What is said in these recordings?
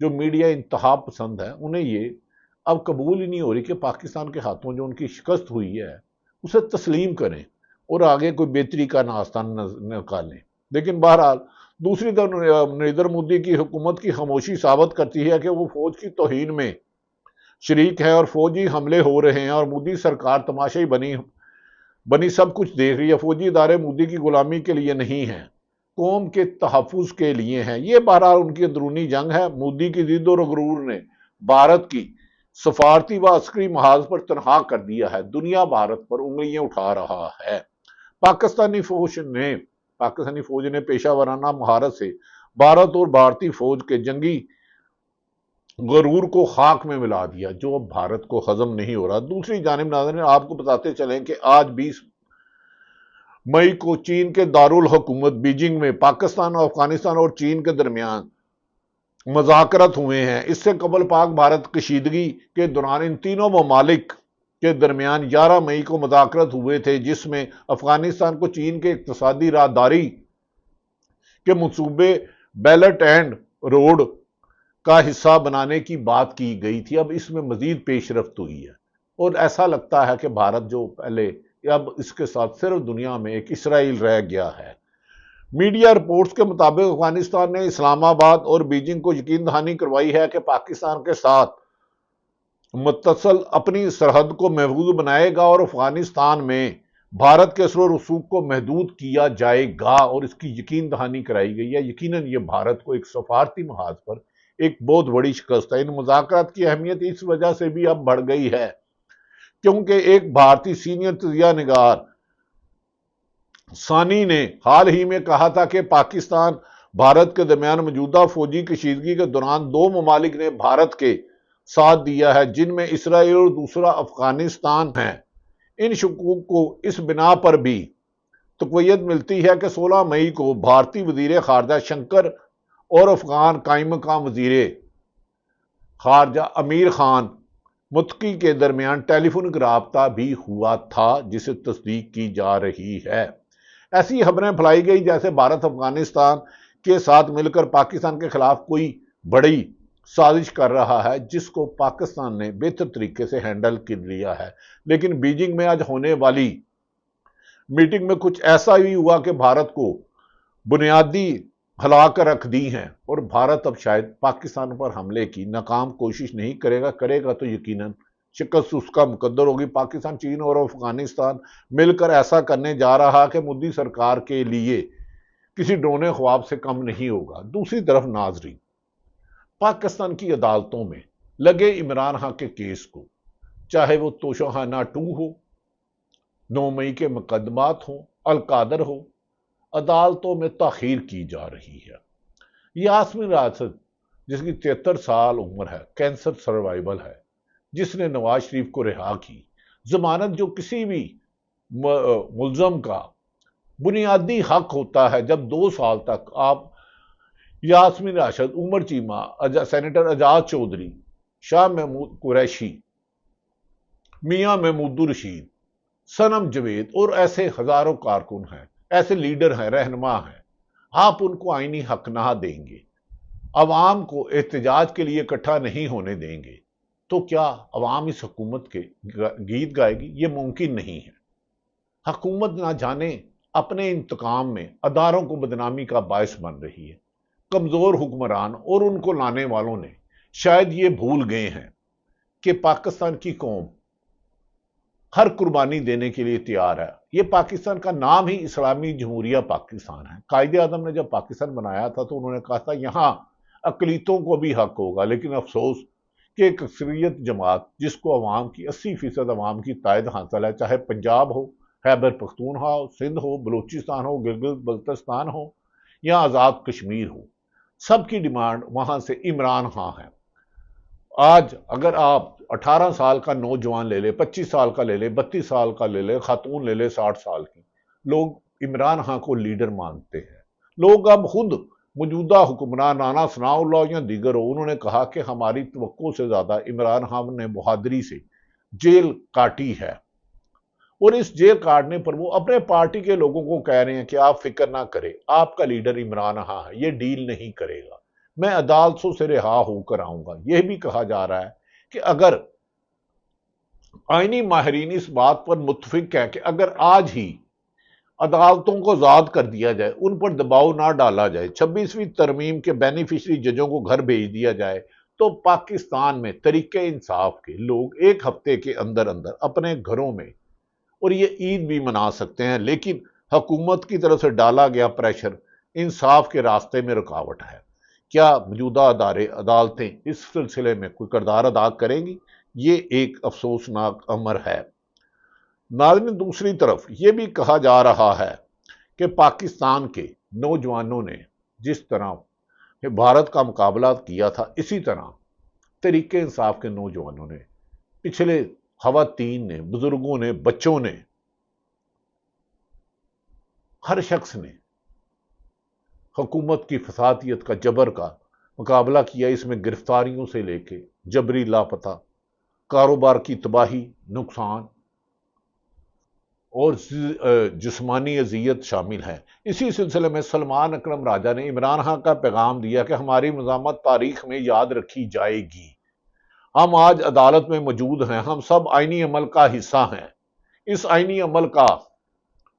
جو میڈیا انتہا پسند ہے، انہیں یہ اب قبول ہی نہیں ہو رہی کہ پاکستان کے ہاتھوں جو ان کی شکست ہوئی ہے اسے تسلیم کریں اور آگے کوئی بہتری کا راستہ نکالیں۔ لیکن بہرحال دوسری طرف نریندر مودی کی حکومت کی خاموشی ثابت کرتی ہے کہ وہ فوج کی توہین میں شریک ہے اور فوجی حملے ہو رہے ہیں اور مودی سرکار تماشائی بنی سب کچھ دیکھ رہی ہے۔ فوجی ادارے مودی کی غلامی کے لیے نہیں ہیں، قوم کے تحفظ کے لیے ہیں۔ یہ بہرحال ان کی اندرونی جنگ ہے۔ مودی کی ضد اور غرور نے بھارت کی سفارتی و عسکری محاذ پر تنہا کر دیا ہے۔ دنیا بھارت پر انگلیاں اٹھا رہا ہے۔ پاکستانی فوج نے پیشہ ورانہ مہارت سے بھارت اور بھارتی فوج کے جنگی غرور کو خاک میں ملا دیا، جو اب بھارت کو ہضم نہیں ہو رہا۔ دوسری جانب ناظرین آپ کو بتاتے چلیں کہ آج 20 مئی کو چین کے دارالحکومت بیجنگ میں پاکستان اور افغانستان اور چین کے درمیان مذاکرات ہوئے ہیں۔ اس سے قبل پاک بھارت کشیدگی کے دوران ان تینوں ممالک کے درمیان 11 مئی کو مذاکرات ہوئے تھے، جس میں افغانستان کو چین کے اقتصادی راہداری کے منصوبے بیلٹ اینڈ روڈ کا حصہ بنانے کی بات کی گئی تھی۔ اب اس میں مزید پیش رفت ہوئی ہے اور ایسا لگتا ہے کہ بھارت جو پہلے اب اس کے ساتھ صرف دنیا میں ایک اسرائیل رہ گیا ہے۔ میڈیا رپورٹس کے مطابق افغانستان نے اسلام آباد اور بیجنگ کو یقین دہانی کروائی ہے کہ پاکستان کے ساتھ متصل اپنی سرحد کو محفوظ بنائے گا اور افغانستان میں بھارت کے اثر و رسوخ کو محدود کیا جائے گا، اور اس کی یقین دہانی کرائی گئی ہے۔ یقیناً یہ بھارت کو ایک سفارتی محاذ پر ایک بہت بڑی شکست ہے۔ ان مذاکرات کی اہمیت اس وجہ سے بھی اب بڑھ گئی ہے کیونکہ ایک بھارتی سینئر تجزیہ نگار ثانی نے حال ہی میں کہا تھا کہ پاکستان بھارت کے درمیان موجودہ فوجی کشیدگی کے دوران دو ممالک نے بھارت کے ساتھ دیا ہے، جن میں اسرائیل اور دوسرا افغانستان ہے۔ ان شکوک کو اس بنا پر بھی تقویت ملتی ہے کہ 16 مئی کو بھارتی وزیر خارجہ شنکر اور افغان قائم مقام وزیر خارجہ امیر خان متقی کے درمیان ٹیلی فونک رابطہ بھی ہوا تھا، جسے تصدیق کی جا رہی ہے۔ ایسی خبریں پھیلائی گئی جیسے بھارت افغانستان کے ساتھ مل کر پاکستان کے خلاف کوئی بڑی سازش کر رہا ہے، جس کو پاکستان نے بہتر طریقے سے ہینڈل کر لیا ہے۔ لیکن بیجنگ میں آج ہونے والی میٹنگ میں کچھ ایسا ہی ہوا کہ بھارت کو بنیادی ہلا کر رکھ دی ہیں، اور بھارت اب شاید پاکستان پر حملے کی ناکام کوشش نہیں کرے گا تو یقیناً شکست اس کا مقدر ہوگی۔ پاکستان، چین اور افغانستان مل کر ایسا کرنے جا رہا کہ مودی سرکار کے لیے کسی ڈرونے خواب سے کم نہیں ہوگا۔ دوسری طرف ناظرین، پاکستان کی عدالتوں میں لگے عمران خان کے کیس کو، چاہے وہ توشہ خانہ 2 ہو، 9 مئی کے مقدمات ہوں، القادر ہو، عدالتوں میں تاخیر کی جا رہی ہے۔ یاسمین راشد، جس کی 73 سال عمر ہے، کینسر سروائیول ہے، جس نے نواز شریف کو رہا کی، ضمانت جو کسی بھی ملزم کا بنیادی حق ہوتا ہے، جب 2 سال تک آپ یاسمین راشد، عمر چیمہ، سینیٹر اعجاز چودھری، شاہ محمود قریشی، میاں محمود الرشید، صنم جاوید اور ایسے ہزاروں کارکن ہیں، ایسے لیڈر ہیں، رہنما ہیں، آپ ان کو آئینی حق نہ دیں گے، عوام کو احتجاج کے لیے اکٹھا نہیں ہونے دیں گے، تو کیا عوام اس حکومت کے گیت گائے گی؟ یہ ممکن نہیں ہے۔ حکومت نہ جانے اپنے انتقام میں اداروں کو بدنامی کا باعث بن رہی ہے۔ کمزور حکمران اور ان کو لانے والوں نے شاید یہ بھول گئے ہیں کہ پاکستان کی قوم ہر قربانی دینے کے لیے تیار ہے۔ یہ پاکستان کا نام ہی اسلامی جمہوریہ پاکستان ہے۔ قائد اعظم نے جب پاکستان بنایا تھا تو انہوں نے کہا تھا یہاں اقلیتوں کو بھی حق ہوگا، لیکن افسوس کہ ایک اکثریت جماعت جس کو عوام کی 80% عوام کی تائید حاصل ہے، چاہے پنجاب ہو، خیبر پختونخوا ہو، سندھ ہو، بلوچستان ہو، گلگت بلتستان ہو یا آزاد کشمیر ہو، سب کی ڈیمانڈ وہاں سے عمران خان ہے۔ آج اگر آپ 18 سال کا نوجوان لے لے، 25 سال کا لے لے، 32 سال کا لے لے، خاتون لے لے 60 سال کی، لوگ عمران خان کو لیڈر مانتے ہیں۔ لوگ اب خود موجودہ حکمران رانا ثناء اللہ یا دیگر ہو، انہوں نے کہا کہ ہماری توقع سے زیادہ عمران خان نے بہادری سے جیل کاٹی ہے، اور اس جیل کاٹنے پر وہ اپنے پارٹی کے لوگوں کو کہہ رہے ہیں کہ آپ فکر نہ کریں، آپ کا لیڈر عمران خان ہے، یہ ڈیل نہیں کرے گا۔ میں عدالتوں سے رہا ہو کر آؤں گا۔ یہ بھی کہا جا رہا ہے کہ اگر آئینی ماہرین اس بات پر متفق ہیں کہ اگر آج ہی عدالتوں کو آزاد کر دیا جائے، ان پر دباؤ نہ ڈالا جائے، 26ویں ترمیم کے بینیفیشری ججوں کو گھر بھیج دیا جائے، تو پاکستان میں طریقہ انصاف کے لوگ ایک ہفتے کے اندر اندر اپنے گھروں میں اور یہ عید بھی منا سکتے ہیں۔ لیکن حکومت کی طرف سے ڈالا گیا پریشر انصاف کے راستے میں رکاوٹ ہے۔ کیا موجودہ عدالتیں اس سلسلے میں کوئی کردار ادا کریں گی؟ یہ ایک افسوسناک امر ہے۔ ناظرین، دوسری طرف یہ بھی کہا جا رہا ہے کہ پاکستان کے نوجوانوں نے جس طرح بھارت کا مقابلہ کیا تھا، اسی طرح طریقہ انصاف کے نوجوانوں نے، پچھلے خواتین نے، بزرگوں نے، بچوں نے، ہر شخص نے حکومت کی فسادیت کا، جبر کا مقابلہ کیا۔ اس میں گرفتاریوں سے لے کے جبری لاپتہ، کاروبار کی تباہی، نقصان اور جسمانی اذیت شامل ہے۔ اسی سلسلے میں سلمان اکرم راجہ نے عمران خان کا پیغام دیا کہ ہماری مزاحمت تاریخ میں یاد رکھی جائے گی۔ ہم آج عدالت میں موجود ہیں، ہم سب آئینی عمل کا حصہ ہیں۔ اس آئینی عمل کا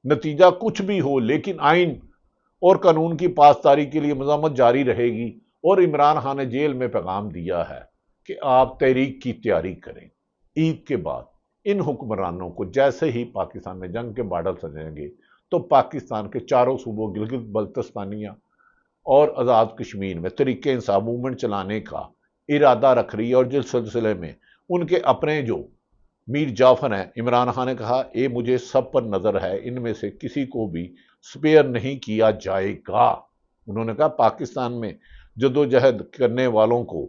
نتیجہ کچھ بھی ہو، لیکن آئین اور قانون کی پاسداری کے لیے مزاحمت جاری رہے گی۔ اور عمران خان نے جیل میں پیغام دیا ہے کہ آپ تحریک کی تیاری کریں۔ عید کے بعد ان حکمرانوں کو جیسے ہی پاکستان میں جنگ کے بارڈر سجیں گے تو پاکستان کے چاروں صوبوں گلگت بلتستانیہ اور آزاد کشمیر میں طریقہ انصاف موومنٹ چلانے کا ارادہ رکھ رہی ہے۔ اور جس سلسلے میں ان کے اپنے جو میر جعفر ہیں، عمران خان نے کہا یہ مجھے سب پر نظر ہے، ان میں سے کسی کو بھی سپیئر نہیں کیا جائے گا۔ انہوں نے کہا پاکستان میں جدوجہد کرنے والوں کو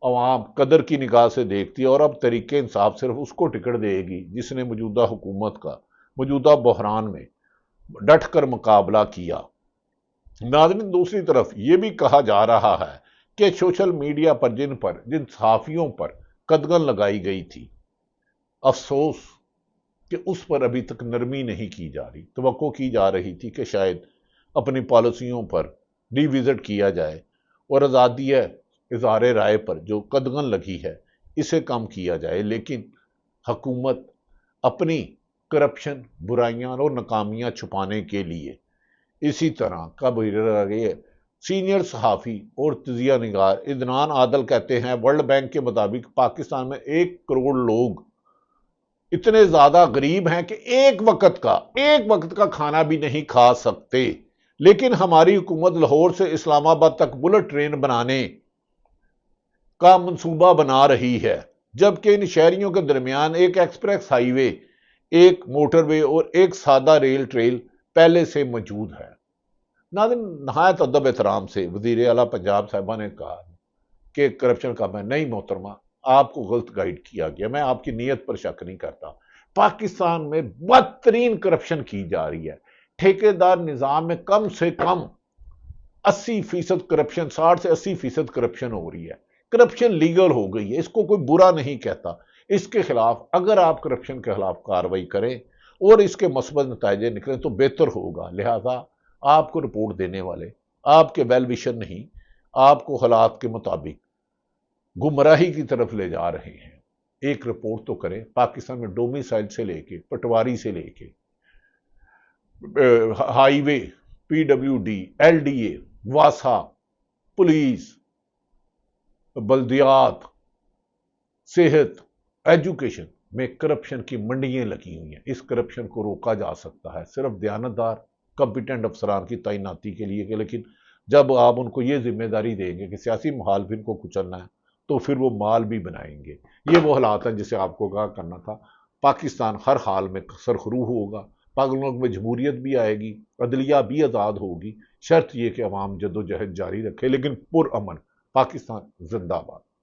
عوام قدر کی نگاہ سے دیکھتی ہے، اور اب طریقہ انصاف صرف اس کو ٹکٹ دے گی جس نے موجودہ حکومت کا موجودہ بحران میں ڈٹ کر مقابلہ کیا۔ ناظرین، دوسری طرف یہ بھی کہا جا رہا ہے کہ سوشل میڈیا پر جن صحافیوں پر قدغن لگائی گئی تھی، افسوس کہ اس پر ابھی تک نرمی نہیں کی جا رہی۔ توقع کی جا رہی تھی کہ شاید اپنی پالیسیوں پر ری وزٹ کیا جائے اور آزادی اظہار رائے پر جو قدغن لگی ہے اسے کم کیا جائے، لیکن حکومت اپنی کرپشن، برائیاں اور ناکامیاں چھپانے کے لیے اسی طرح کا رہی ہے۔ سینئر صحافی اور تجزیہ نگار عدنان عادل کہتے ہیں ورلڈ بینک کے مطابق پاکستان میں 1 کروڑ لوگ اتنے زیادہ غریب ہیں کہ ایک وقت کا کھانا بھی نہیں کھا سکتے، لیکن ہماری حکومت لاہور سے اسلام آباد تک بلٹ ٹرین بنانے کا منصوبہ بنا رہی ہے، جبکہ ان شہریوں کے درمیان ایک ایکسپریس ہائی وے، ایک موٹر وے اور ایک سادہ ریل ٹریل پہلے سے موجود ہے۔ ناظرین، نہایت ادب احترام سے وزیر اعلیٰ پنجاب صاحبہ نے کہا کہ کرپشن کم ہے۔ نہیں محترمہ، آپ کو غلط گائیڈ کیا گیا، میں آپ کی نیت پر شک نہیں کرتا۔ پاکستان میں بدترین کرپشن کی جا رہی ہے۔ ٹھیکیدار نظام میں کم سے کم 80% کرپشن، 60 سے 80% کرپشن ہو رہی ہے۔ کرپشن لیگل ہو گئی ہے، اس کو کوئی برا نہیں کہتا۔ اس کے خلاف اگر آپ کرپشن کے خلاف کارروائی کریں اور اس کے مثبت نتائج نکلیں تو بہتر ہوگا۔ لہذا آپ کو رپورٹ دینے والے آپ کے ویل وشر نہیں، آپ کو حالات کے مطابق گمراہی کی طرف لے جا رہے ہیں۔ ایک رپورٹ تو کریں۔ پاکستان میں ڈومیسائل سے لے کے پٹواری سے لے کے ہائی وے، PWD، LDA، واسا، پولیس، بلدیات، صحت، ایجوکیشن میں کرپشن کی منڈیاں لگی ہوئی ہیں۔ اس کرپشن کو روکا جا سکتا ہے صرف دیانتدار کمپیٹنٹ افسران کی تعیناتی کے لیے، لیکن جب آپ ان کو یہ ذمہ داری دیں گے کہ سیاسی مخالفین کو کچلنا ہے تو پھر وہ مال بھی بنائیں گے۔ یہ وہ حالات ہیں جسے آپ کو آگاہ کرنا تھا۔ پاکستان ہر حال میں سرخرو ہوگا، پاکستان میں جمہوریت بھی آئے گی، عدلیہ بھی آزاد ہوگی، شرط یہ کہ عوام جدوجہد جاری رکھے، لیکن پرامن۔ پاکستان زندہ باد۔